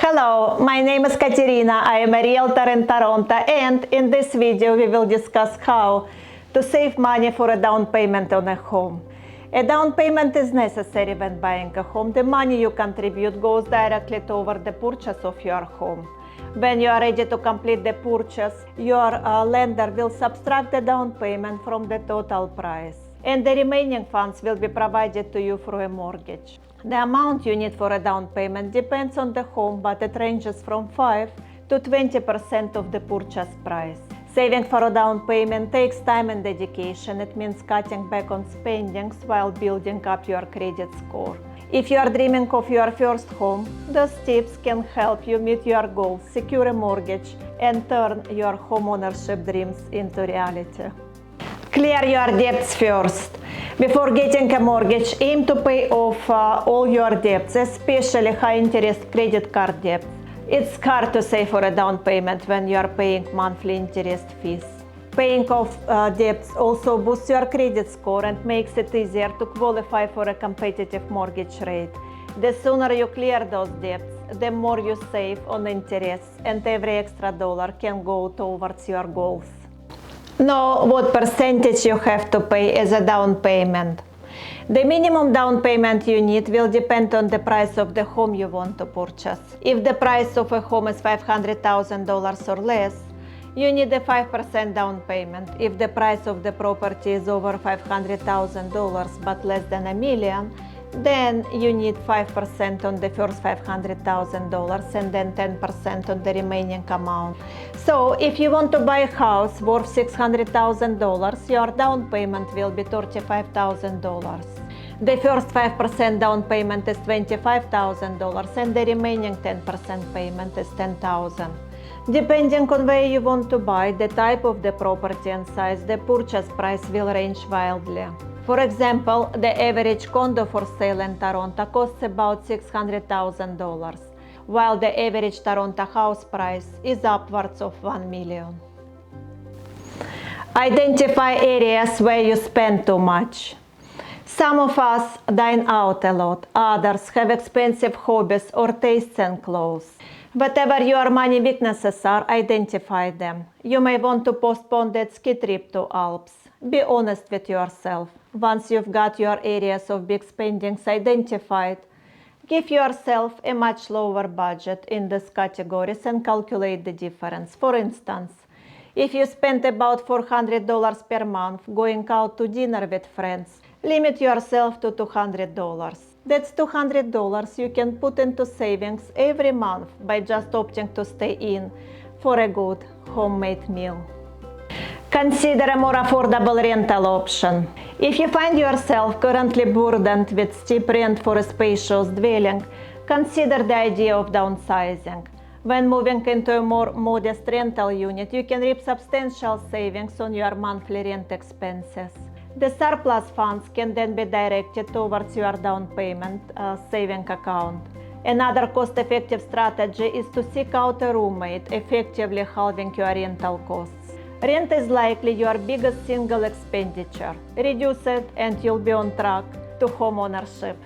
Hello, my name is Katerina. I am a realtor in Toronto, and in this video we will discuss how to save money for a down payment on a home. A down payment is necessary when buying a home. The money you contribute goes directly toward the purchase of your home. When you are ready to complete the purchase, your lender will subtract the down payment from the total price, and the remaining funds will be provided to you through a mortgage. The amount you need for a down payment depends on the home, but it ranges from 5 to 20% of the purchase price. Saving for a down payment takes time and dedication. It means cutting back on spendings while building up your credit score. If you are dreaming of your first home, those tips can help you meet your goals, secure a mortgage, and turn your homeownership dreams into reality. Clear your debts first. Before getting a mortgage, aim to pay off all your debts, especially high-interest credit card debts. It's hard to save for a down payment when you are paying monthly interest fees. Paying off debts also boosts your credit score and makes it easier to qualify for a competitive mortgage rate. The sooner you clear those debts, the more you save on interest, and every extra dollar can go towards your goals. Know what percentage you have to pay as a down payment. The minimum down payment you need will depend on the price of the home you want to purchase. If the price of a home is $500,000 or less, you need a 5% down payment. If the price of the property is over $500,000 but less than $1 million, then you need 5% on the first $500,000 and then 10% on the remaining amount. So if you want to buy a house worth $600,000, your down payment will be $35,000. The first 5% down payment is $25,000 and the remaining 10% payment is $10,000. Depending on where you want to buy, the type of the property and size, the purchase price will range wildly. For example, the average condo for sale in Toronto costs about $600,000, while the average Toronto house price is upwards of $1 million. Identify areas where you spend too much. Some of us dine out a lot, others have expensive hobbies or tastes in clothes. Whatever your money weaknesses are, identify them. You may want to postpone that ski trip to Alps. Be honest with yourself. Once you've got your areas of big spendings identified, give yourself a much lower budget in these categories and calculate the difference. For instance, if you spend about $400 per month going out to dinner with friends, limit yourself to $200. That's $200 you can put into savings every month by just opting to stay in for a good homemade meal. Consider a more affordable rental option. If you find yourself currently burdened with steep rent for a spacious dwelling, consider the idea of downsizing. When moving into a more modest rental unit, you can reap substantial savings on your monthly rent expenses. The surplus funds can then be directed towards your down payment saving account. Another cost-effective strategy is to seek out a roommate, effectively halving your rental costs. Rent is likely your biggest single expenditure. Reduce it and you'll be on track to homeownership.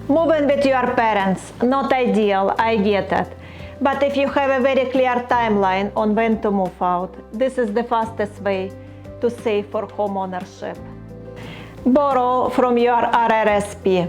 Moving with your parents, not ideal, I get it. But if you have a very clear timeline on when to move out, this is the fastest way to save for homeownership. Borrow from your RRSP.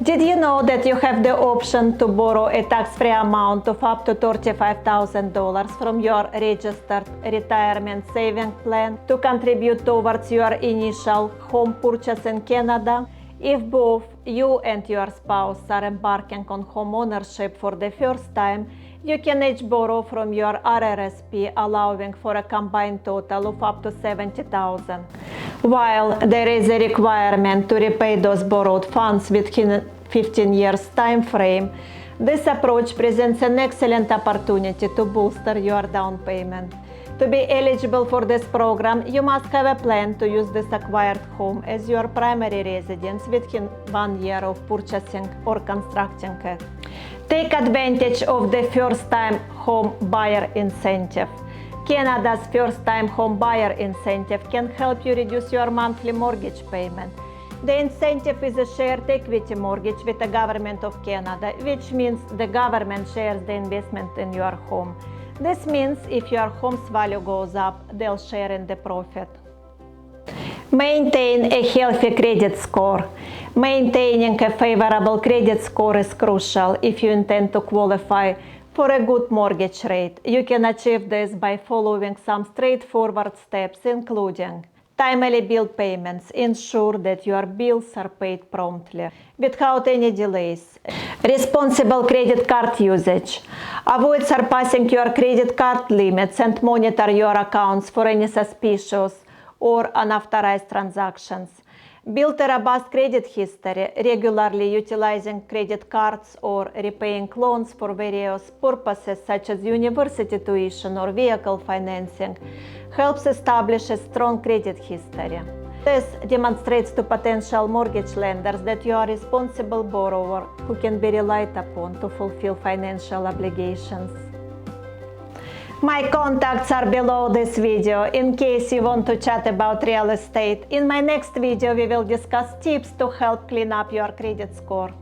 Did you know that you have the option to borrow a tax-free amount of up to $35,000 from your registered retirement saving plan to contribute towards your initial home purchase in Canada? If both you and your spouse are embarking on home ownership for the first time, you can each borrow from your RRSP, allowing for a combined total of up to $70,000. While there is a requirement to repay those borrowed funds within 15 years time frame, this approach presents an excellent opportunity to bolster your down payment. To be eligible for this program, you must have a plan to use this acquired home as your primary residence within 1 year of purchasing or constructing it. Take advantage of the first-time home buyer incentive. Canada's first-time home buyer incentive can help you reduce your monthly mortgage payment. The incentive is a shared equity mortgage with the government of Canada, which means the government shares the investment in your home. This means if your home's value goes up, they'll share in the profit. Maintain a healthy credit score. Maintaining a favorable credit score is crucial if you intend to qualify for a good mortgage rate. You can achieve this by following some straightforward steps, including timely bill payments. Ensure that your bills are paid promptly, without any delays. Responsible credit card usage. Avoid surpassing your credit card limits and monitor your accounts for any suspicious or unauthorized transactions. Build a robust credit history, regularly utilizing credit cards or repaying loans for various purposes such as university tuition or vehicle financing helps establish a strong credit history. This demonstrates to potential mortgage lenders that you are a responsible borrower who can be relied upon to fulfill financial obligations. My contacts are below this video in case you want to chat about real estate. In my next video, we will discuss tips to help clean up your credit score.